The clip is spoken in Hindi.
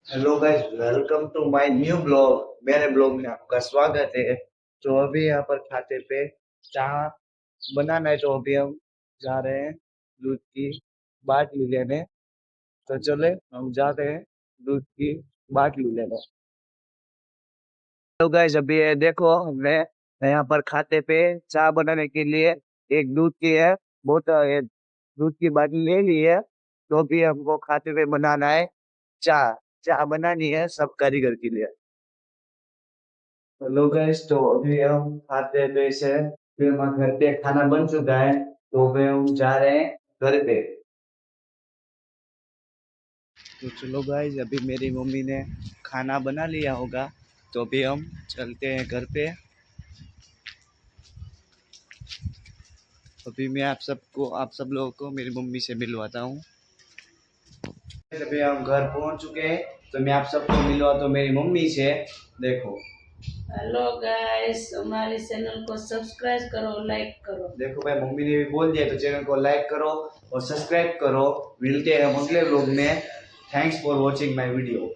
Hello guys, welcome to my new blog. मेरे ब्लॉग में आपका स्वागत है। तो अभी यहाँ पर खाते पे चाय बनाना है, तो अभी हम जा रहे हैं दूध की बाटली लेने। तो चले हम जाते हैं दूध की बाटली लेने। तो गाइस, अभी ये देखो, हमने यहाँ पर खाते पे चाय बनाने के लिए एक दूध की है बोतल, ये दूध की बाटली ले ली है। तो अभी हमको खाते पे बनाना है चाय। चाय बनानी है सब कारीगर के लिए। हेलो गाइस, तो अभी हम खाते पे से फिर हमारे घर पे खाना बन चुका है, तो अभी हम जा रहे हैं घर पे। तो चलो गाइस, अभी मेरी मम्मी ने खाना बना लिया होगा, तो अभी हम चलते हैं घर पे। अभी मैं आप सब लोगों को मेरी मम्मी से मिलवाता हूँ। अभी हम घर पहुंच चुके हैं, तो मैं आप सबको मिलवाता हूँ मेरी मम्मी से। देखो, हेलो गाइस, हमारे चैनल को सब्सक्राइब करो, लाइक करो। देखो भाई, मम्मी ने भी बोल दिया, तो चैनल को लाइक करो और सब्सक्राइब करो। मिलते हैं हम अगले व्लॉग में। Thanks for watching my video.